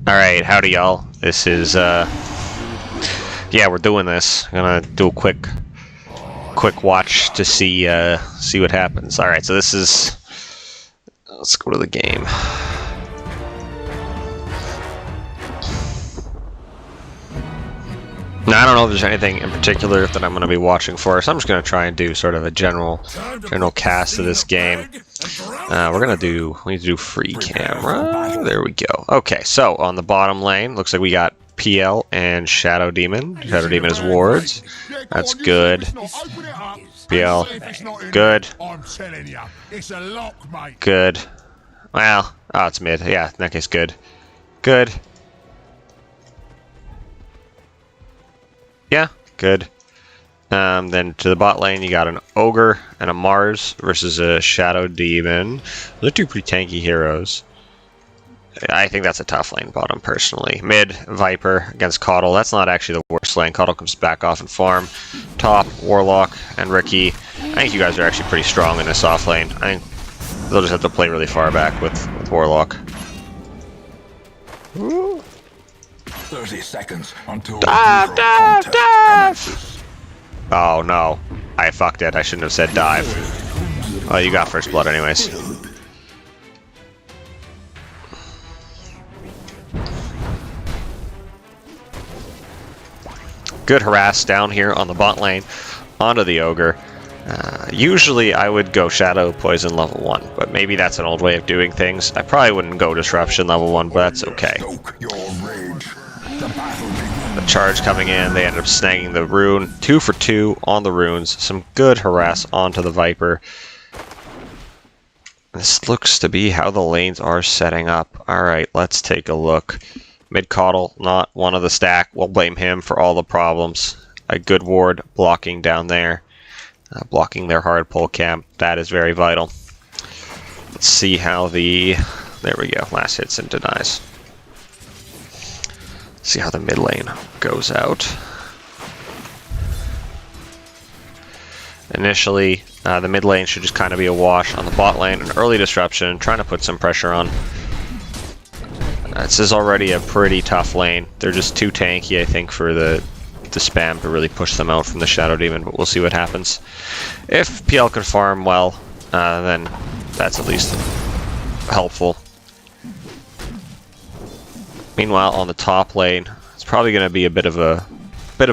Alright, howdy y'all. This is, yeah, we're doing this. I'm gonna do a quick watch to see what happens. Alright, so this is... Let's go to the game. Now, I don't know if there's anything in particular that I'm going to be watching for, so I'm just going to try and do sort of a general cast of this game. We need to do free camera. There we go. Okay, so on the bottom lane, looks like we got PL and Shadow Demon. Shadow Demon is wards. That's good. PL, good. Good. Well, oh, it's mid. Yeah, in that case, good. Good. Yeah, good. Then to the bot lane, you got an Ogre and a Mars versus a Shadow Demon. Those are two pretty tanky heroes. I think that's a tough lane bottom, personally. Mid, Viper against Caudle. That's not actually the worst lane. Caudle comes back off and farm. Top, Warlock and Riki. I think you guys are actually pretty strong in this off lane. I think they'll just have to play really far back with Warlock. Ooh. 30 seconds until dive! Oh no, I fucked it. I shouldn't have said dive. Oh, you got first blood anyways. Good harass down here on the bot lane onto the Ogre. Usually I would go Shadow Poison level 1, but maybe that's an old way of doing things. I probably wouldn't go Disruption level 1, but that's okay. The charge coming in, they end up snagging the rune. 2 for 2 on the runes. Some good harass onto the Viper. This looks to be how the lanes are setting up. Alright, let's take a look. Mid Caudle, not one of the stack. We'll blame him for all the problems. A good ward blocking down there. Blocking their hard pull camp. That is very vital. Let's see how the... There we go. Last hits and denies. See how the mid lane goes out. Initially, the mid lane should just kind of be a wash on the bot lane. An early disruption, trying to put some pressure on. This is already a pretty tough lane. They're just too tanky, I think, for the spam to really push them out from the Shadow Demon, but we'll see what happens. If PL can farm well, then that's at least helpful. Meanwhile, on the top lane, it's probably going to be a bit of a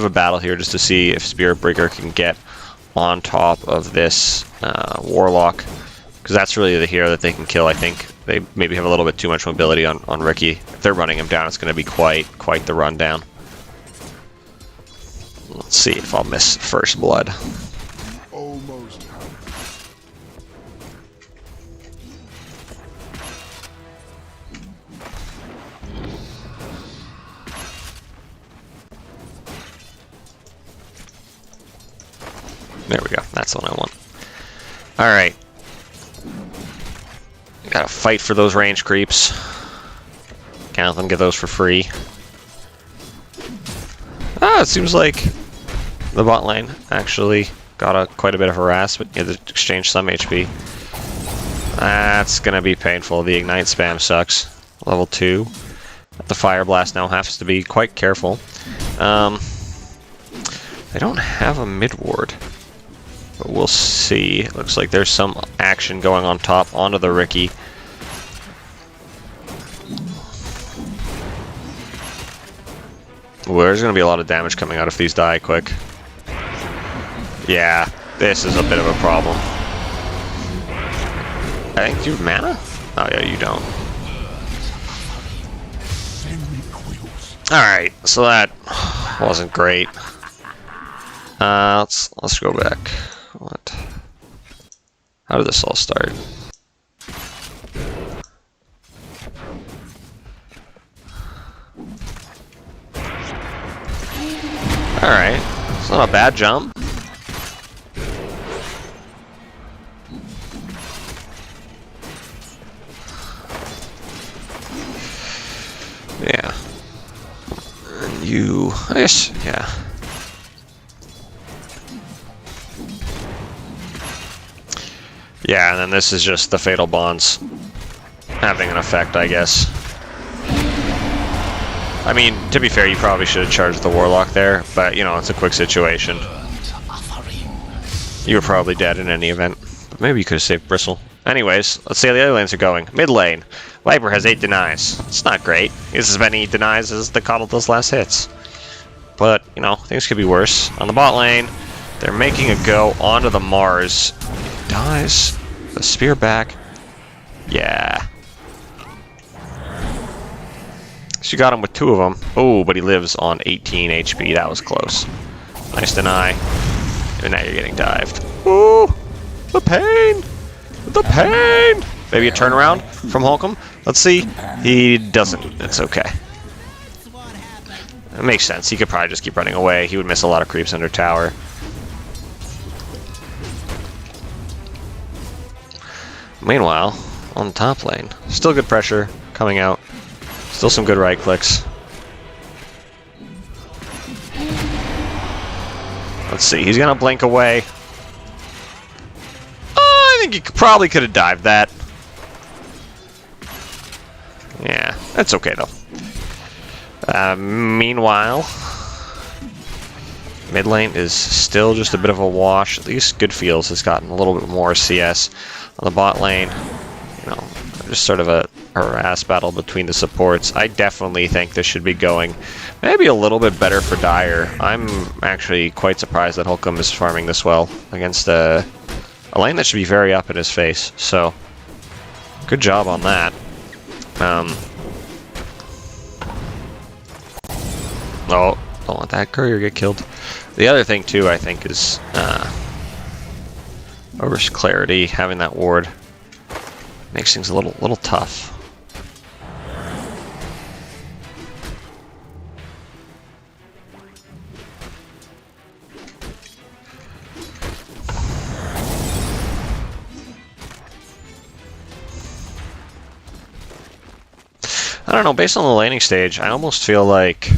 battle here just to see if Spirit Breaker can get on top of this Warlock, because that's really the hero that they can kill. I think they maybe have a little bit too much mobility on Riki. If they're running him down, it's going to be quite the rundown. Let's see if I'll miss first blood. almost. There we go. That's the one I want. Alright. Gotta fight for those range creeps. Can't let them get those for free. It seems like the bot lane actually got quite a bit of harass, but you had to exchange some HP. That's gonna be painful. The Ignite spam sucks. Level 2. The Fire Blast now has to be quite careful. They don't have a mid ward, but we'll see. It looks like there's some action going on top onto the Riki. Ooh, there's going to be a lot of damage coming out if these die quick. Yeah, this is a bit of a problem. I think you have mana? Oh yeah, you don't. Alright, so that wasn't great. Let's go back. What? How did this all start? Alright, it's not a bad jump. Yeah. And you... I guess, yeah. Yeah, and then this is just the Fatal Bonds having an effect, I guess. I mean, to be fair, you probably should have charged the Warlock there, but, you know, it's a quick situation. You were probably dead in any event. But maybe you could have saved Bristle. Anyways, let's see how the other lanes are going. Mid lane. Viper has 8 denies. It's not great. It's as many denies as the Coddle does last hits. But, you know, things could be worse. On the bot lane, they're making a go onto the Mars. He dies. The spear back. Yeah. She got him with 2 of them. Oh, but he lives on 18 HP. That was close. Nice deny. And now you're getting dived. Ooh! The pain! The pain! Maybe a turnaround from Holcomb? Let's see. He doesn't. It's okay. It makes sense. He could probably just keep running away. He would miss a lot of creeps under tower. Meanwhile, on the top lane, still good pressure coming out. Still some good right clicks. Let's see. He's gonna blink away. I think he probably could have dived that. Yeah, that's okay though. Meanwhile, mid lane is still just a bit of a wash. At least Good Feels has gotten a little bit more CS. On the bot lane, you know, just sort of a harass battle between the supports. I definitely think this should be going maybe a little bit better for Dire. I'm actually quite surprised that Holcomb is farming this well against a lane that should be very up in his face. So, good job on that. Oh, don't let that courier get killed. The other thing too, I think, is Ogre's Clarity. Having that ward makes things a little tough. I don't know, based on the laning stage, I almost feel like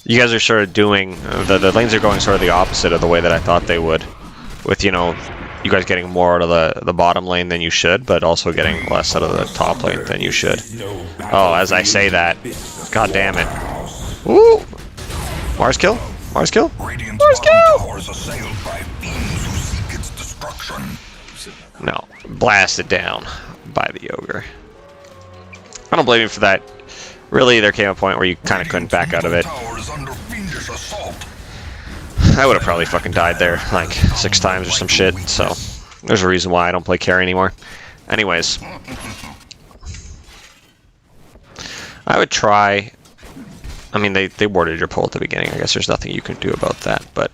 you guys are sort of doing, the lanes are going sort of the opposite of the way that I thought they would. With, you know, you guys getting more out of the bottom lane than you should, but also getting less out of the top lane than you should. Oh, as I say that, god damn it. Ooh! Mars kill? Mars kill? Mars kill! No, blasted down by the Ogre. I don't blame you for that. Really, there came a point where you kind of couldn't back out of it. I would have probably fucking died there like 6 times or some shit, so there's a reason why I don't play carry anymore. Anyways. I would try... I mean, they warded your pull at the beginning. I guess there's nothing you can do about that, but...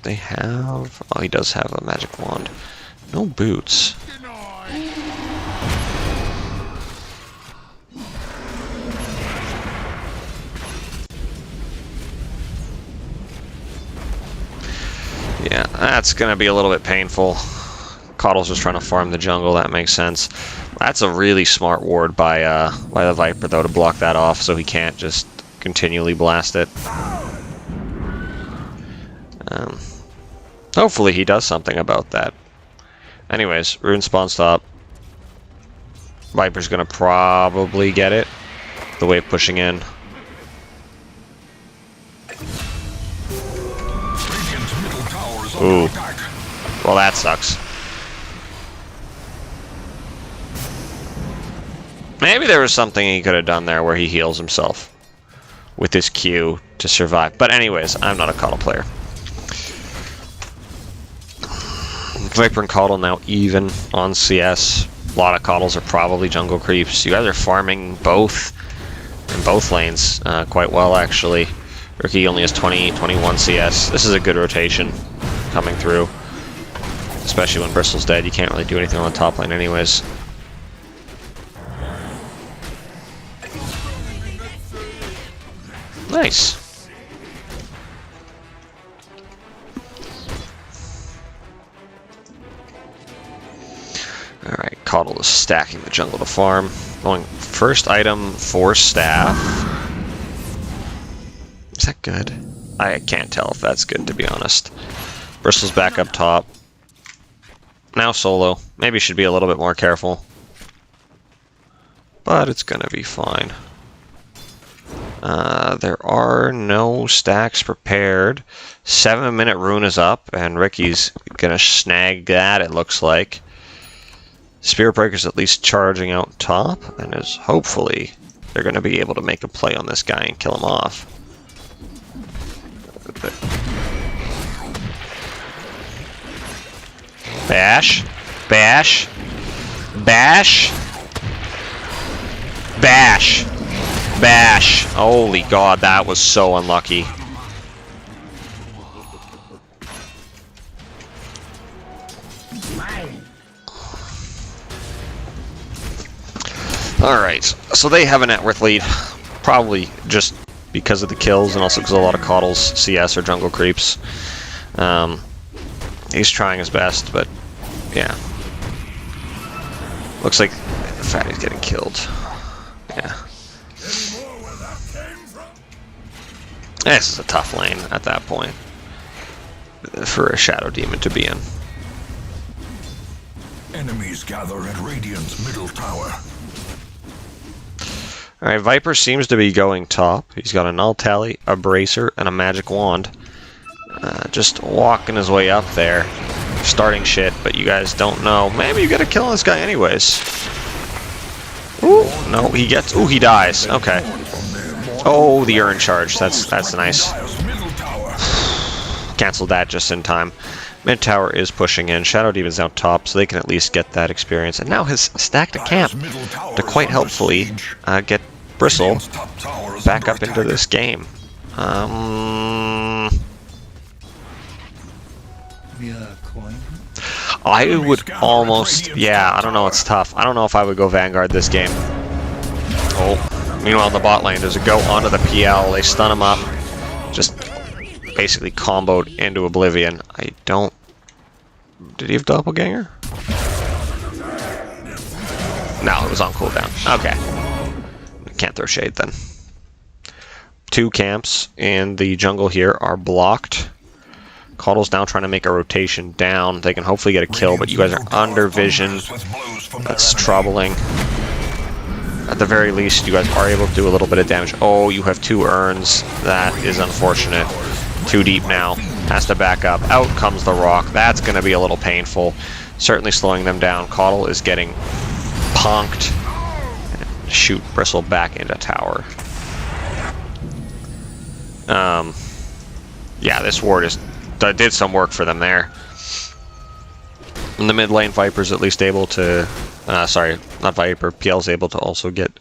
they have... Oh, he does have a magic wand. No boots. Yeah, that's going to be a little bit painful. Coddle's just trying to farm the jungle, that makes sense. That's a really smart ward by the Viper, though, to block that off so he can't just continually blast it. Hopefully he does something about that. Anyways, rune spawn stop. Viper's going to probably get it. The wave pushing in. Ooh. Well, that sucks. Maybe there was something he could have done there where he heals himself with his Q to survive. But anyways, I'm not a Coddle player. Viper and Coddle now even on CS. A lot of Coddles are probably jungle creeps. You guys are farming both in both lanes quite well, actually. Rookie only has 21 CS. This is a good rotation coming through. Especially when Bristle's dead. You can't really do anything on the top lane anyways. Nice. Alright, Coddle is stacking the jungle to farm. Going first item for staff. Is that good? I can't tell if that's good, to be honest. Bristle's back up top. Now solo. Maybe should be a little bit more careful. but it's gonna be fine. There are no stacks prepared. 7-minute rune is up, and Ricky's gonna snag that, it looks like. Spirit Breaker's at least charging out top, and is hopefully they're gonna be able to make a play on this guy and kill him off. Bash, bash, bash, bash, bash. Holy God, that was so unlucky. Alright, so they have a net worth lead. Probably just because of the kills and also because a lot of Coddles, CS, or jungle creeps. He's trying his best, but yeah. Looks like Fatty's getting killed. Yeah. This is a tough lane at that point for a Shadow Demon to be in. Enemies gather at Radiant's middle tower. Alright, Viper seems to be going top. He's got a Null Tally, a Bracer, and a Magic Wand. Just walking his way up there. Starting shit, but you guys don't know. Maybe you gotta kill this guy anyways. Ooh, no, he gets... Ooh, he dies. Okay. Oh, the urn charge. That's nice. Canceled that just in time. Mid tower is pushing in. Shadow Demon's out top, so they can at least get that experience. And now his stack to camp to quite helpfully get Bristle back up into this game. I would almost... Yeah, I don't know. It's tough. I don't know if I would go Vanguard this game. Oh, meanwhile in the bot lane, there's a go onto the PL. They stun him up. Just basically comboed into oblivion. I don't... Did he have Doppelganger? No, it was on cooldown. Okay. Can't throw shade then. 2 camps in the jungle here are blocked. Coddle's now trying to make a rotation down. They can hopefully get a kill, but you guys are under vision. That's troubling. At the very least, you guys are able to do a little bit of damage. Oh, you have 2 urns. That is unfortunate. Too deep now. Has to back up. Out comes the rock. That's going to be a little painful. Certainly slowing them down. Coddle is getting punked. And shoot Bristle back into tower. Yeah, this ward did some work for them there. In the mid lane, Viper's at least able to... sorry, not Viper. PL's able to also get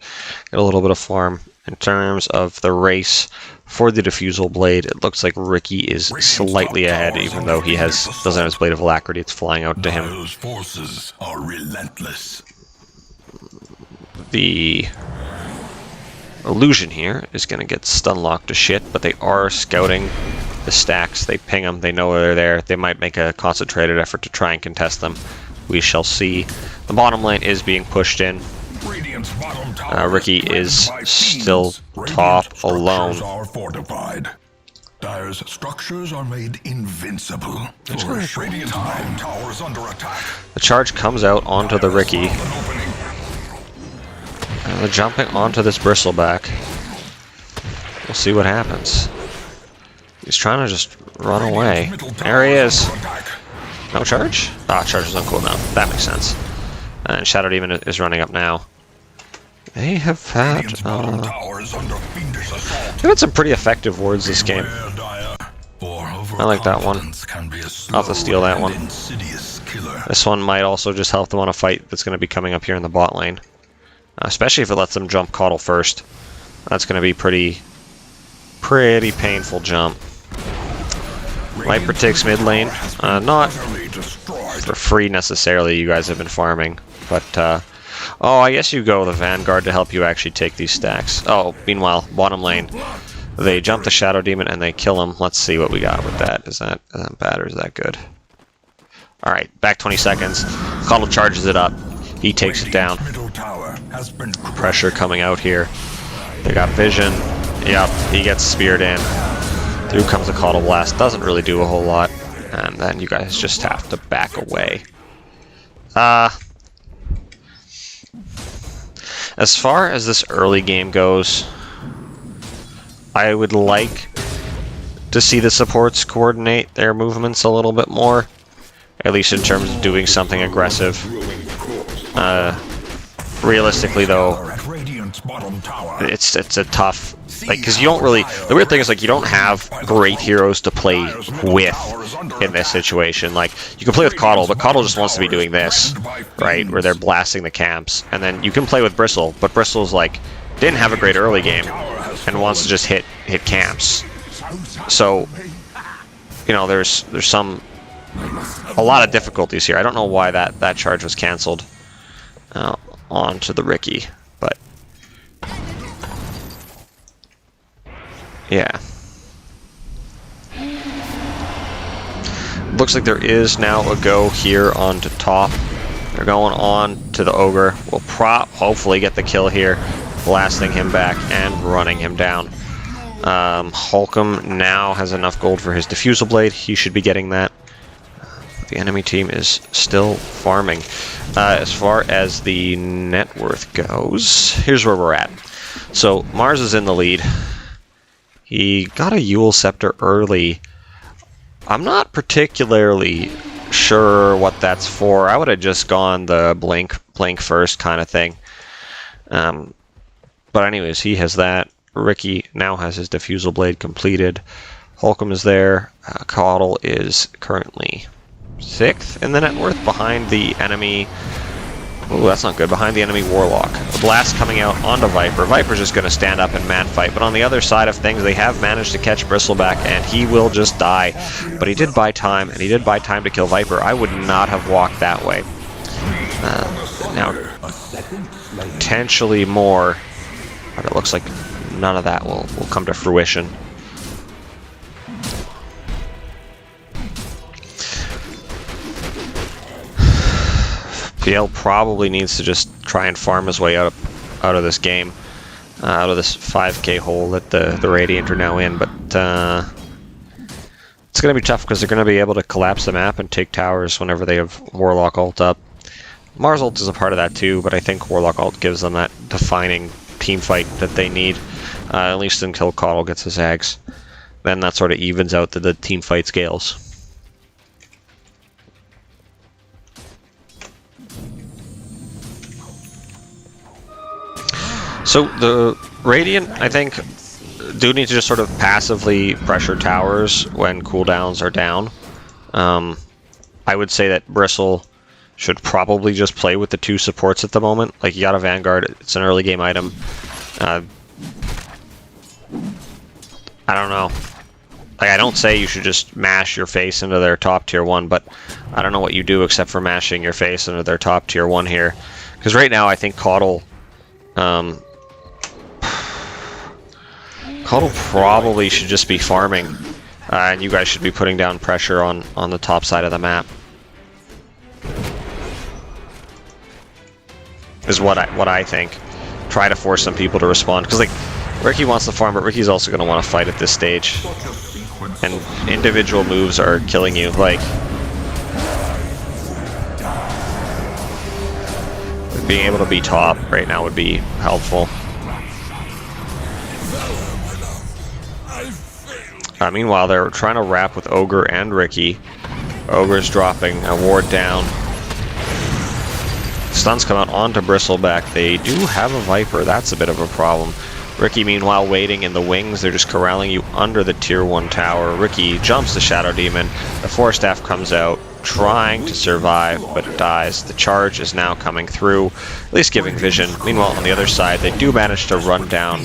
a little bit of farm. In terms of the race for the Diffusal Blade, it looks like Ricky is slightly ahead, even though he doesn't have his Blade of Alacrity. It's flying out to him. Those forces are relentless. The Illusion here is going to get stun locked to shit, but they are scouting the stacks. They ping them. They know they're there. They might make a concentrated effort to try and contest them. We shall see. The bottom lane is being pushed in. Ricky is still top alone. Are fortified. Dire's structures are made invincible. Radiant's bottom tower is under attack. The charge comes out onto the Ricky. And they're jumping onto this Bristleback. We'll see what happens. He's trying to just run away. There he is. No charge? Ah, charge is on cooldown. That makes sense. And Shadow Demon is running up now. They have had... they've had some pretty effective wards this game. I like that one. I'll have to steal that one. This one might also just help them on a fight that's going to be coming up here in the bot lane. Especially if it lets them jump Coddle first. That's going to be pretty painful jump. Viper takes mid lane. Not for free necessarily, you guys have been farming. But, oh, I guess you go the Vanguard to help you actually take these stacks. Oh, meanwhile, bottom lane. They jump the Shadow Demon and they kill him. Let's see what we got with that. Is that bad or is that good? Alright, back 20 seconds. Coddle charges it up. He takes it down. Pressure coming out here. They got vision. Yep, he gets speared in. Through comes a Coddle Blast. Doesn't really do a whole lot. And then you guys just have to back away. As far as this early game goes, I would like to see the supports coordinate their movements a little bit more, at least in terms of doing something aggressive. Realistically, though, it's a tough, like, because you don't really, the weird thing is, like, you don't have great heroes to play with in this situation. Like, you can play with Caudle, but Caudle just wants to be doing this, right, where they're blasting the camps, and then you can play with Bristle, but Bristle's, like, didn't have a great early game, and wants to just hit camps. So, you know, there's a lot of difficulties here. I don't know why that charge was canceled onto the Riki, but yeah. Looks like there is now a go here onto top. They're going on to the Ogre. We'll hopefully get the kill here, blasting him back and running him down. Holcomb now has enough gold for his Diffusal Blade. He should be getting that. The enemy team is still farming. As far as the net worth goes, here's where we're at. So Mars is in the lead. He got a Eul Scepter early. I'm not particularly sure what that's for. I would have just gone the blink first kind of thing. But anyways, he has that. Riki now has his Diffusal Blade completed. Holcomb is there. Caudle is currently 6th in the net worth, behind the enemy. Ooh, that's not good. Behind the enemy Warlock. The blast coming out onto Viper. Viper's just going to stand up and man fight. But on the other side of things, they have managed to catch Bristleback, and he will just die. But he did buy time, and he did buy time to kill Viper. I would not have walked that way. Now, potentially more, but it looks like none of that will come to fruition. PL probably needs to just try and farm his way out of this game, out of this 5k hole that the Radiant are now in. But it's going to be tough because they're going to be able to collapse the map and take towers whenever they have Warlock ult up. Mars ult is a part of that too, but I think Warlock ult gives them that defining team fight that they need, at least until Caudle gets his Ags. Then that sort of evens out the team fight scales. So the Radiant, I think, do need to just sort of passively pressure towers when cooldowns are down. I would say that Bristle should probably just play with the 2 supports at the moment. Like, you got a Vanguard, it's an early game item. I don't know. Like, I don't say you should just mash your face into their top tier 1, but I don't know what you do except for mashing your face into their top tier 1 here. Because right now I think Caudle probably should just be farming, and you guys should be putting down pressure on the top side of the map. Is what I think. Try to force some people to respond, because like Riki wants to farm, but Riki's also going to want to fight at this stage, and individual moves are killing you. Like, being able to be top right now would be helpful. Meanwhile, they're trying to wrap with Ogre and Riki. Ogre's dropping a ward down. Stuns come out onto Bristleback. They do have a Viper. That's a bit of a problem. Riki, meanwhile, waiting in the wings. They're just corralling you under the tier 1 tower. Riki jumps the Shadow Demon. The Force Staff comes out, trying to survive, but dies. The charge is now coming through, at least giving vision. Meanwhile, on the other side, they do manage to run down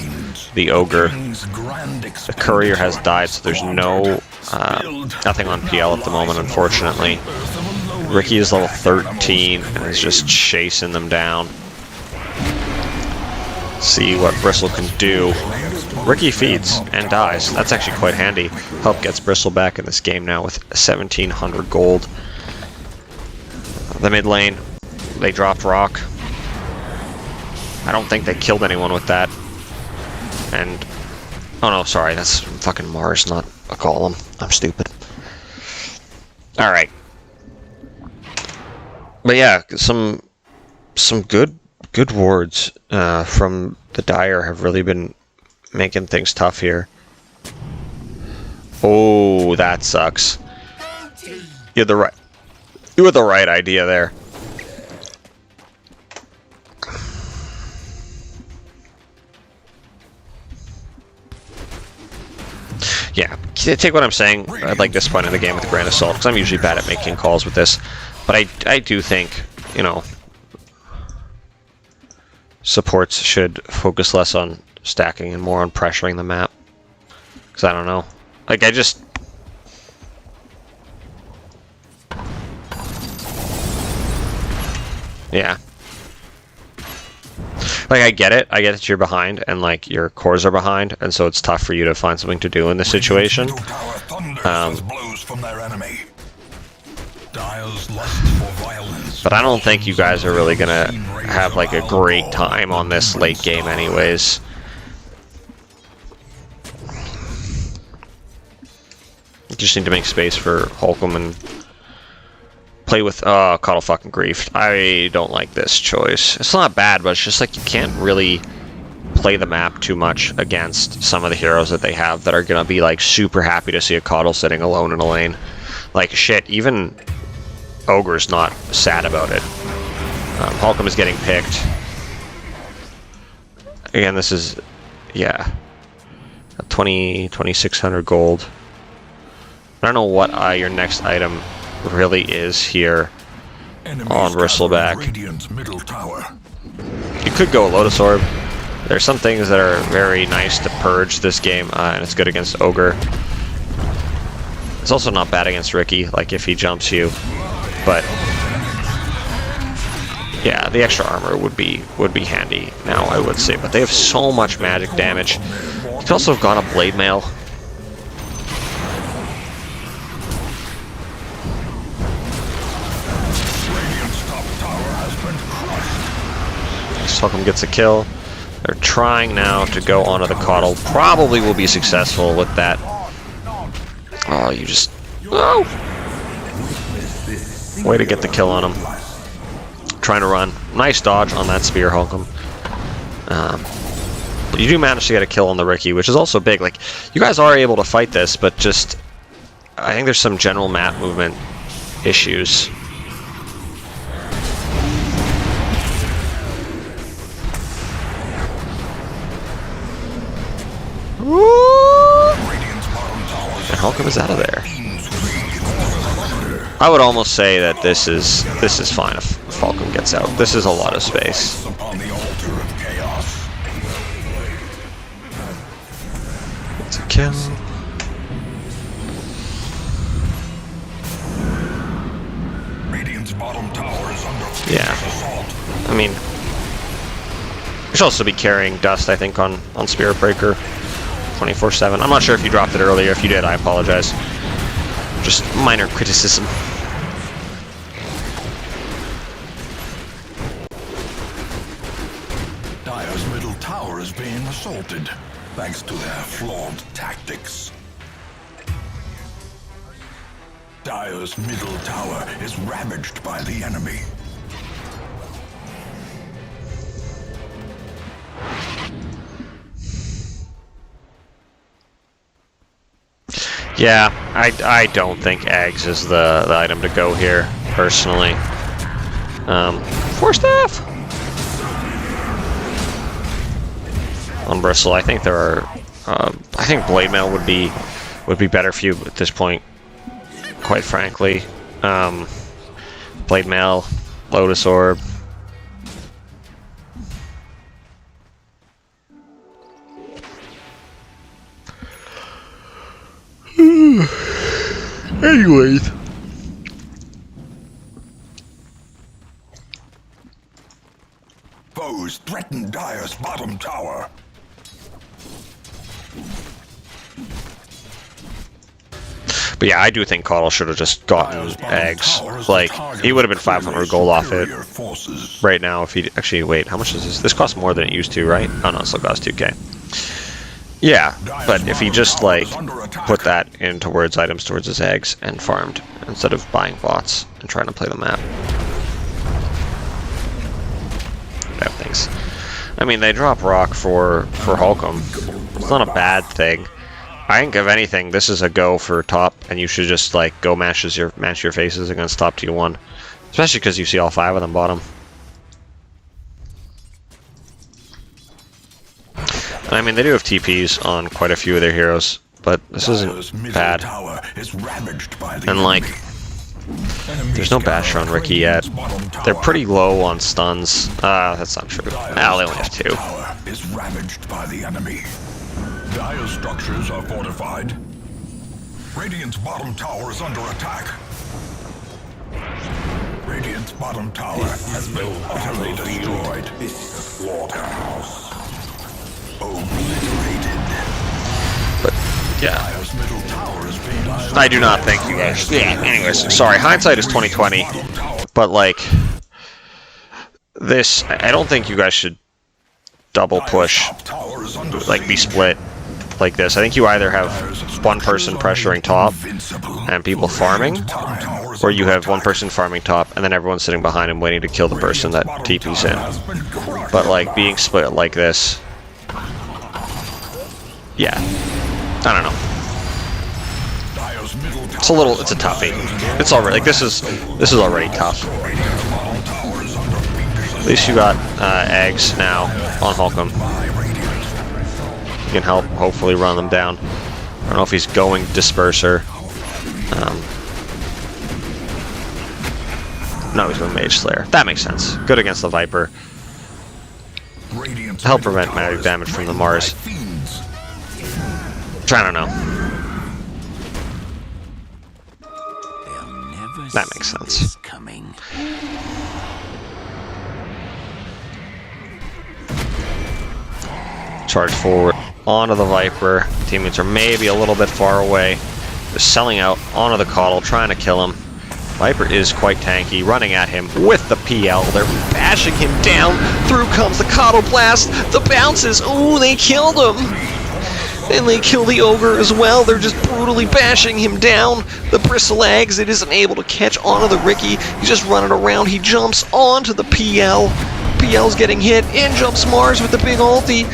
the Ogre. The Courier has died, so there's nothing on PL at the moment, unfortunately. Riki is level 13 and is just chasing them down. See what Bristle can do. Riki feeds and dies. That's actually quite handy. Help gets Bristle back in this game now with 1,700 gold. The mid lane, they dropped Rock. I don't think they killed anyone with that. And oh no, sorry, that's fucking Mars, not a Golem. I'm stupid. Alright. But yeah, some good good wards from the Dire have really been making things tough here. Oh, that sucks. You had the right idea there. Yeah, take what I'm saying at like this point in the game with a grain of salt, because I'm usually bad at making calls with this. But I do think, you know, supports should focus less on stacking and more on pressuring the map. Because I don't know. Like, I just... Yeah. Like, I get it that you're behind, and like, your cores are behind, and so it's tough for you to find something to do in this situation. But I don't think you guys are really gonna have like a great time on this late game anyways. You just need to make space for Holcomb and play with... Oh, Coddle fucking griefed. I don't like this choice. It's not bad, but it's just like you can't really play the map too much against some of the heroes that they have that are gonna be like super happy to see a Coddle sitting alone in a lane. Like, shit, even Ogre's not sad about it. Holcomb is getting picked. Again, this is... Yeah. 2,600 gold. I don't know what your next item really is here on Bristleback. You could go a Lotus Orb. There's some things that are very nice to purge this game, and it's good against Ogre. It's also not bad against Riki, like if he jumps you. But yeah, the extra armor would be handy now, I would say. But they have so much magic damage. You could also have gone a Blade Mail. Holcomb gets a kill. They're trying now to go onto the Coddle. Probably will be successful with that. Oh, you just... Oh! Way to get the kill on him. Trying to run. Nice dodge on that spear, Holcomb. But you do manage to get a kill on the Riki, which is also big. Like, you guys are able to fight this, but just... I think there's some general map movement issues. And Holcomb is out of there. I would almost say that this is fine if Holcomb gets out. This is a lot of space. It's a kill. Yeah. I mean, you should also be carrying Dust, I think, on Spirit Breaker 24/7. I'm not sure if you dropped it earlier. If you did, I apologize. Just minor criticism. Dire's middle tower is being assaulted, thanks to their flawed tactics. Dire's middle tower is ravaged by the enemy. Yeah, I don't think Eggs is the item to go here, personally. Force Staff! On Bristle, I think there are... I think Blade Mail would be better for you at this point, quite frankly. Blade Mail, Lotus Orb. Anyways. Foes threaten Dire's bottom tower. But yeah, I do think Coddle should have just gotten Eggs. Like, he would have been 500 gold off it right now if he... Actually, wait, how much is this? This costs more than it used to, right? Oh no, it still costs 2k. Yeah, but if he just, like, put that in towards items towards his Eggs and farmed, instead of buying bots and trying to play the map. out things. I mean, they drop rock for Holcomb. It's not a bad thing. I think, if anything, this is a go for top, and you should just like go match your faces against top T1, especially because you see all 5 of them bottom. I mean, they do have TPs on quite a few of their heroes, but this isn't bad. And like, there's no basher on Riki yet. They're pretty low on stuns. That's not true. They only have 2. Is ravaged by the enemy. Dire's structures are fortified. Radiant's bottom tower is under attack. Radiant's bottom tower has been utterly destroyed. This is a slaughterhouse. Obliterated. But yeah, Dire's middle tower is being I do not think you guys. Yeah. Anyways, sorry. Hindsight is 2020, but like this, I don't think you guys should double push, like be split like this. I think you either have one person pressuring top and people farming, or you have one person farming top and then everyone's sitting behind him waiting to kill the person that TP's in. But like being split like this, yeah, I don't know. It's a toughie. It's already like this is already tough. At least you got eggs now on Holcomb. You can help hopefully run them down. I don't know if he's going Disperser. No, he's going Mage Slayer. That makes sense. Good against the Viper. Help prevent magic damage from the Mars. I don't know. That makes sense. Charge forward onto the Viper. Teammates are maybe a little bit far away. They're selling out onto the Coddle, trying to kill him. Viper is quite tanky, running at him with the PL. They're bashing him down. Through comes the Coddle Blast. The bounces. Ooh, they killed him. And they kill the Ogre as well. They're just brutally bashing him down. The Bristle Exit isn't able to catch onto the Riki. He's just running around. He jumps onto the PL. PL's getting hit. In jumps Mars with the big ulti.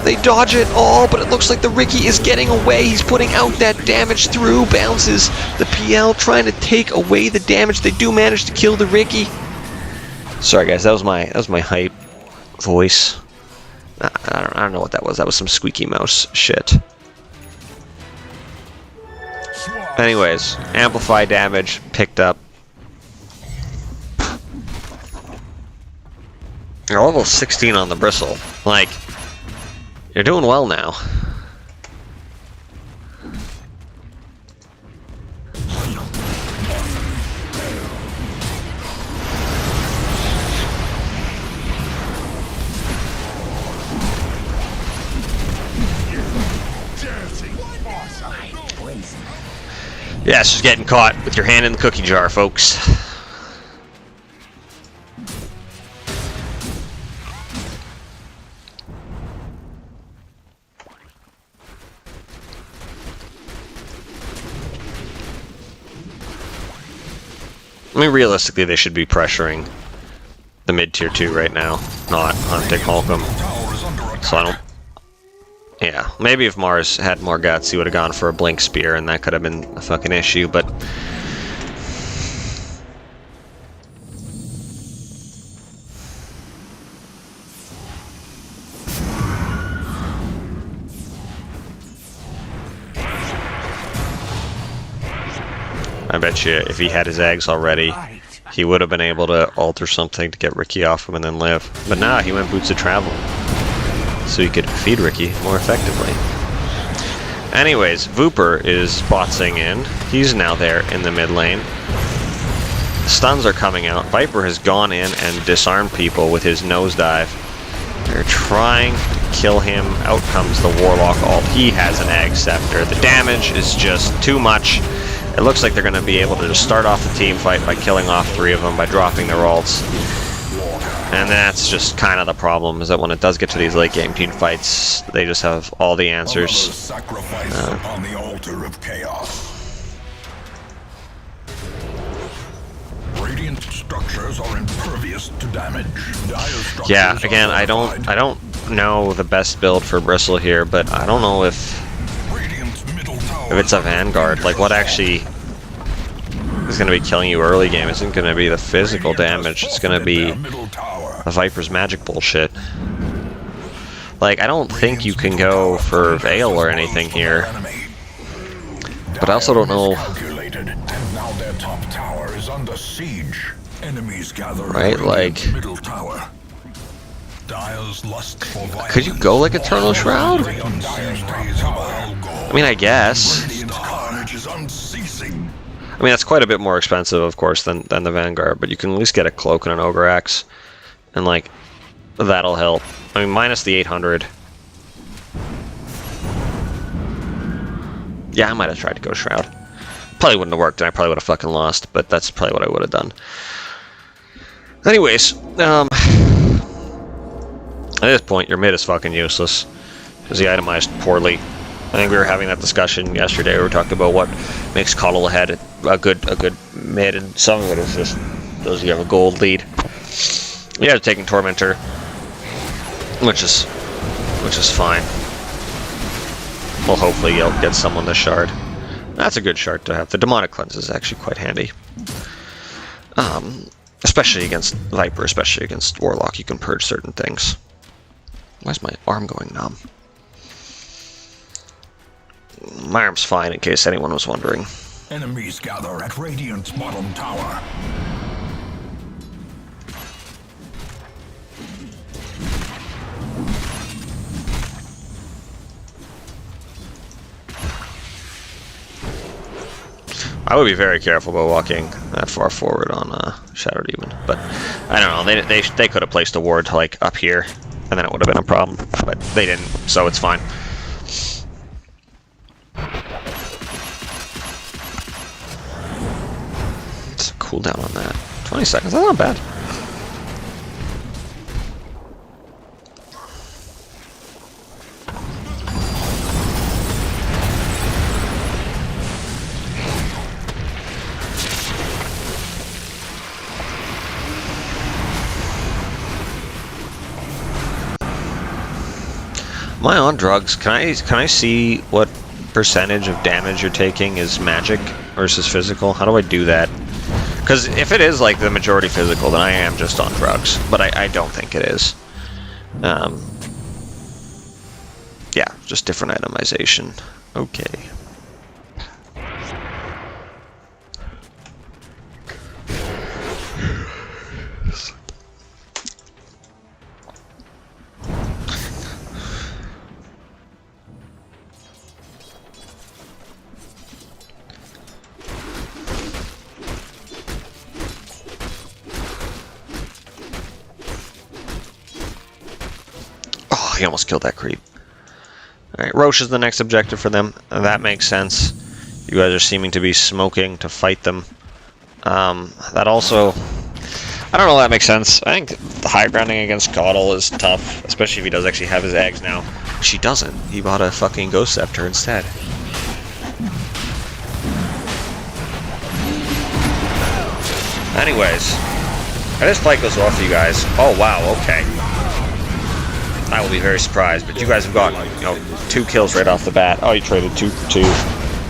They dodge it all, but it looks like the Riki is getting away. He's putting out that damage through. Bounces. The PL trying to take away the damage. They do manage to kill the Riki. Sorry guys, that was my hype voice. I don't know what that was. That was some squeaky mouse shit. Anyways, amplify damage picked up. You're level 16 on the Bristle. Like, you're doing well now. Yeah, it's just getting caught with your hand in the cookie jar, folks. I mean, realistically, they should be pressuring the mid-tier 2 right now, not hunting Holcomb. So I don't... Yeah, maybe if Mars had more guts, he would have gone for a Blink Spear, and that could have been a fucking issue, but... I bet you if he had his eggs already, he would have been able to alter something to get Riki off him and then live. But nah, he went Boots of Travel, so he could feed Riki more effectively. Anyways, Vooper is botsing in. He's now there in the mid lane. Stuns are coming out. Viper has gone in and disarmed people with his nosedive. They're trying to kill him. Out comes the Warlock ult. He has an Egg Scepter. The damage is just too much. It looks like they're going to be able to just start off the team fight by killing off 3 of them by dropping their ults. And that's just kind of the problem, is that when it does get to these late game team fights, they just have all the answers. Sacrifice upon the altar of chaos. Radiant's structures are impervious to damage. Dire structures Yeah, are again, I fortified. don't know the best build for Bristle here, but I don't know if Radiant's middle tower it's a Vanguard. Like, what actually is going to be killing you early game isn't going to be the physical damage. It's going to be the Viper's magic bullshit. Like, I don't think you can go for Veil or anything here. But I also don't know. Calculated, and now their top tower is under siege. Enemies gather Right, like- middle tower. Dire's lust for Could you go like Eternal Shroud? I I mean, I guess. Radiant carnage is unceasing. I mean, that's quite a bit more expensive, of course, than the Vanguard, but you can at least get a Cloak and an Ogre Axe. And, like, that'll help. I mean, minus the 800. Yeah, I might have tried to go Shroud. Probably wouldn't have worked, and I probably would have fucking lost, but that's probably what I would have done. Anyways, at this point, your mid is fucking useless, because he itemized poorly. I think we were having that discussion yesterday. We were talking about what makes Coddle ahead a good mid, and some of it is just those you have a gold lead. Yeah, taking Tormentor, which is fine. Well, hopefully you'll get someone the shard. That's a good shard to have. The Demonic Cleanse is actually quite handy. Especially against Viper, especially against Warlock, you can purge certain things. Why is my arm going numb? My arm's fine, in case anyone was wondering. Enemies gather at Radiant's bottom tower. I would be very careful about walking that far forward on Shadow Demon, but I don't know. They could have placed a ward like up here, and then it would have been a problem, but they didn't, so it's fine. It's a cooldown on that. 20 seconds. That's not bad. Am I on drugs? Can I see what percentage of damage you're taking is magic versus physical? How do I do that? Because if it is like the majority physical, then I am just on drugs. But I don't think it is. Yeah, just different itemization. Okay. Oh, he almost killed that creep. Alright, Roche is the next objective for them. That makes sense. You guys are seeming to be smoking to fight them. That also... I don't know if that makes sense. I think the high grounding against Coddle is tough, especially if he does actually have his eggs now. Which he doesn't. He bought a fucking Ghost Scepter instead. Anyways, how this fight goes off for you guys. Oh wow, okay. I will be very surprised, but you guys have gotten, you know, 2 kills right off the bat. Oh, you traded 2 for 2.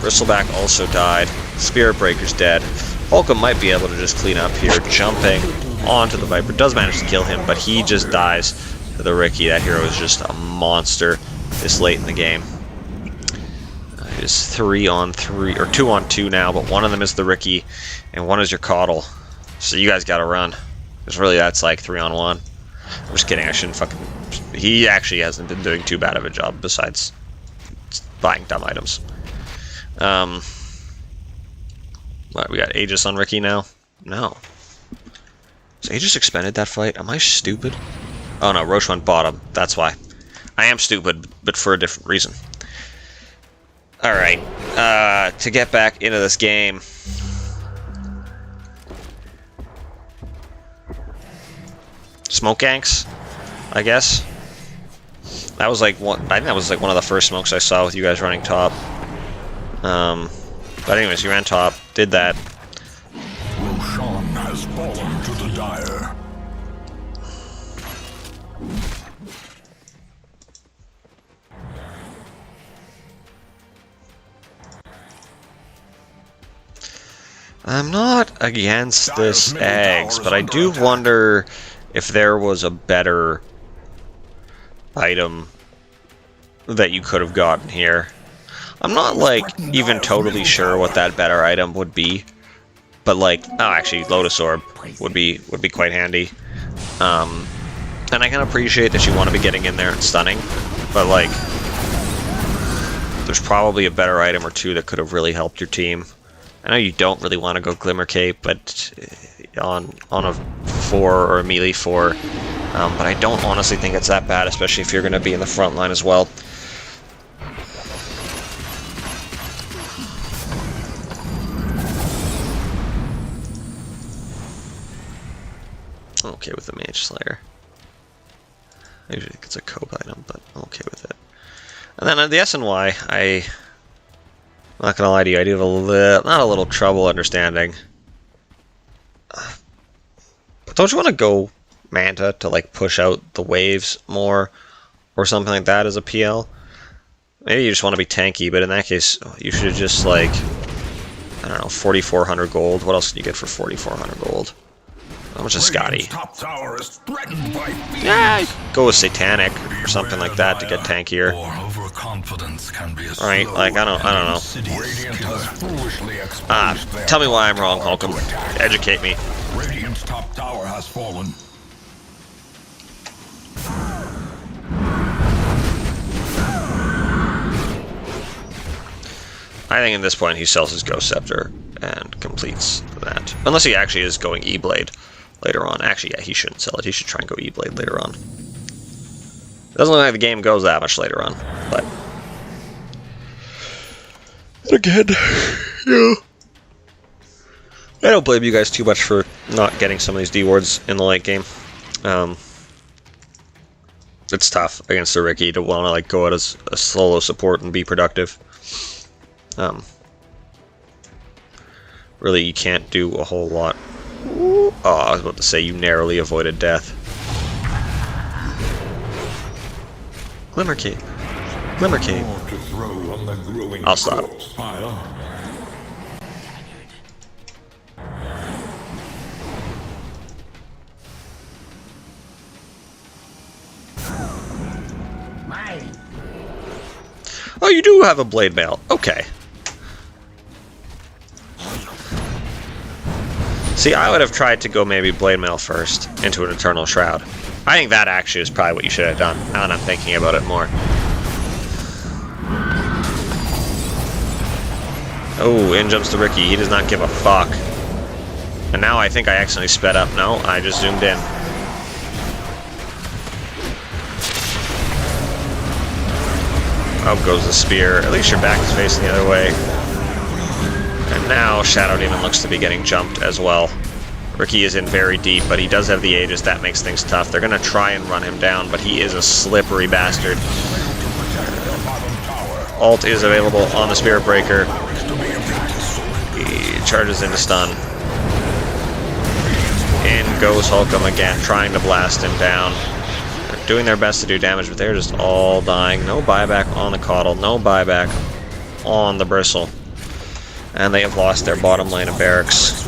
Bristleback also died. Spirit Breaker's dead. Holcomb might be able to just clean up here, jumping onto the Viper. Does manage to kill him, but he just dies to the Riki. That hero is just a monster this late in the game. It is 3 on 3, or 2 on 2 now, but one of them is the Riki, and one is your Coddle. So you guys gotta run. Because really that's like 3 on 1. I'm just kidding, I shouldn't fucking... He actually hasn't been doing too bad of a job besides buying dumb items. What, we got Aegis on Riki now? No. Has Aegis expended that fight? Am I stupid? Oh no, Roche went bottom. That's why. I am stupid, but for a different reason. Alright. To get back into this game... Smoke ganks, I guess. That was like one. I think that was like one of the first smokes I saw with you guys running top. But anyways, you ran top, did that. Roshan has fallen to I'm not against this eggs, but I do wonder if there was a better item that you could have gotten here. I'm not, like, even totally sure what that better item would be. But, like, oh, actually, Lotus Orb would be quite handy. And I can appreciate that you want to be getting in there and stunning, but, like, there's probably a better item or two that could have really helped your team. I know you don't really want to go Glimmer Cape, but on a 4 or a melee 4, but I don't honestly think it's that bad, especially if you're going to be in the front line as well. I'm okay with the Mage Slayer. I usually think it's a cope item, but I'm okay with it. And then the SNY, I'm not gonna lie to you, I do have not a little trouble understanding. But don't you want to go Manta to like push out the waves more, or something like that as a PL? Maybe you just want to be tanky, but in that case, you should just like, I don't know, 4,400 gold. What else can you get for 4,400 gold? How much is Scotty? Yeah, go with Satanic or something like that to get tankier. Alright, like, I don't know. Tell me why I'm wrong, Holcomb. Educate me. Radiant's top tower has fallen. I think at this point he sells his Ghost Scepter and completes that. Unless he actually is going E-Blade later on. Actually, yeah, he shouldn't sell it. He should try and go E-Blade later on. It doesn't look like the game goes that much later on, but... Again, yeah. I don't blame you guys too much for not getting some of these D-wards in the late game. It's tough against a Riki to want to like go out as a solo support and be productive. Really, you can't do a whole lot. Oh, I was about to say you narrowly avoided death. Glimmer Cape. Glimmer Cape. I'll stop. Oh, you do have a blade mail. Okay. See, I would have tried to go maybe blade mail first into an Eternal Shroud. I think that actually is probably what you should have done, now that I'm thinking about it more. Oh, in jumps the Riki. He does not give a fuck. And now I think I accidentally sped up. No, I just zoomed in. Up goes the spear. At least your back is facing the other way. And now Shadow Demon looks to be getting jumped as well. Riki is in very deep, but he does have the Aegis. That makes things tough. They're going to try and run him down, but he is a slippery bastard. Ult is available on the Spirit Breaker. He charges into stun. In goes Holcomb again, trying to blast him down. They're doing their best to do damage, but they're just all dying. No buyback on the Caudal, no buyback on the Bristle. And they have lost their bottom lane of barracks.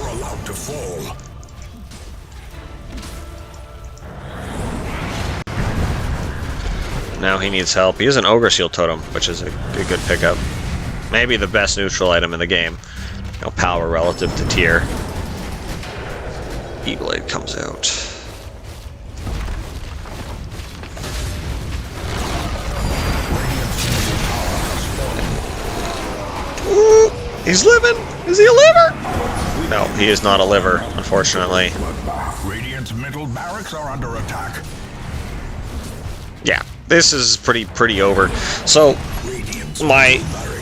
Now he needs help. He has an Ogre Seal Totem, which is a good pickup. Maybe the best neutral item in the game. No power relative to tier. E-Blade comes out. Ooh, he's living! Is he a liver? No, he is not a liver, unfortunately. Radiant's middle barracks are under attack. Yeah, this is pretty over. So,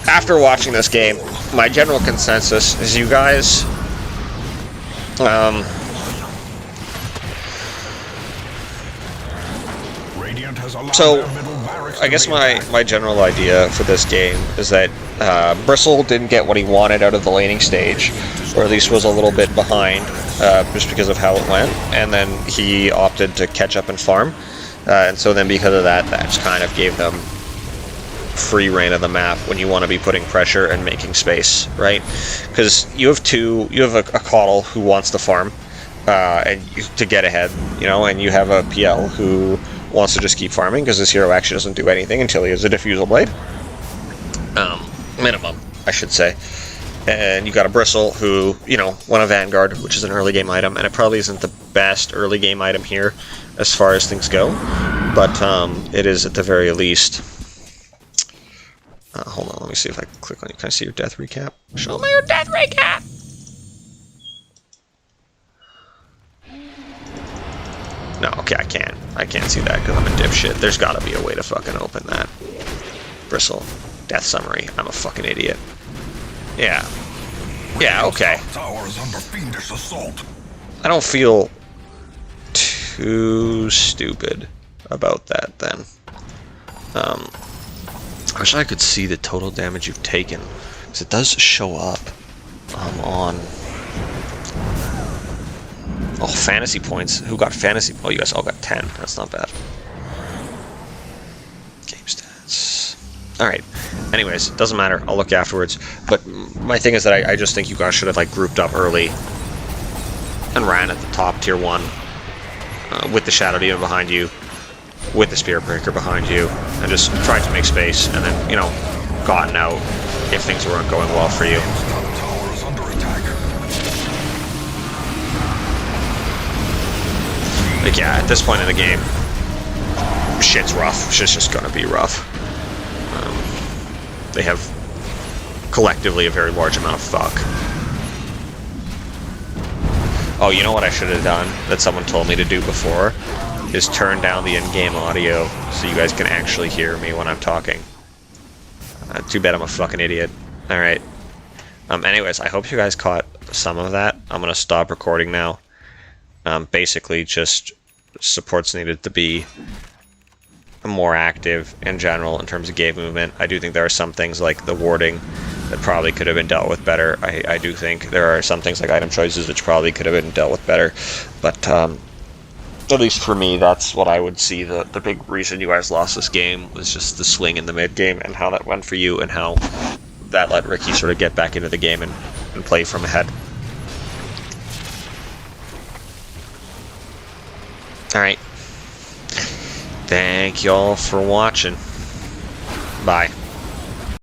after watching this game, my general consensus is you guys, so I guess my general idea for this game is that Bristle didn't get what he wanted out of the laning stage, or at least was a little bit behind, just because of how it went, and then he opted to catch up and farm. And so then because of that, that just kind of gave them free reign of the map when you want to be putting pressure and making space, right? Because you have a Caudle who wants to farm to get ahead, you know, and you have a PL who wants to just keep farming because this hero actually doesn't do anything until he has a Diffusal Blade. Minimum, I should say. And you got a Bristle who, you know, won a Vanguard, which is an early game item, and it probably isn't the best early game item here as far as things go, but it is at the very least. Hold on, let me see if I can click on you. Can I see your death recap? Show me your death recap! No, okay, I can't. I can't see that because I'm a dipshit. There's gotta be a way to fucking open that. Bristle. Death summary. I'm a fucking idiot. Yeah. Yeah, okay. Tower is under fiendish assault. I don't feel too stupid about that then. I wish I could see the total damage you've taken, because it does show up on... Oh, fantasy points. Who got fantasy? Oh, you guys all got 10. That's not bad. Game stats. Alright. Anyways, doesn't matter. I'll look afterwards. But my thing is that I just think you guys should have like grouped up early and ran at the top tier 1 with the Shadow Demon behind you, with the Spirit Breaker behind you, and just tried to make space, and then, you know, gotten out if things weren't going well for you. Tower is under attack. Like, yeah, at this point in the game, shit's rough. Shit's just gonna be rough. They have collectively a very large amount of fuck. Oh, you know what I should have done that someone told me to do before? Is turn down the in-game audio so you guys can actually hear me when I'm talking. Too bad I'm a fucking idiot. Alright. Anyways, I hope you guys caught some of that. I'm gonna stop recording now. Basically, just support's needed to be more active in general in terms of game movement. I do think there are some things like the warding that probably could have been dealt with better. I do think there are some things like item choices which probably could have been dealt with better. But at least for me, that's what I would see. The big reason you guys lost this game was just the swing in the mid game and how that went for you and how that let Ricky sort of get back into the game and play from ahead. Alright. Thank y'all for watching. Bye.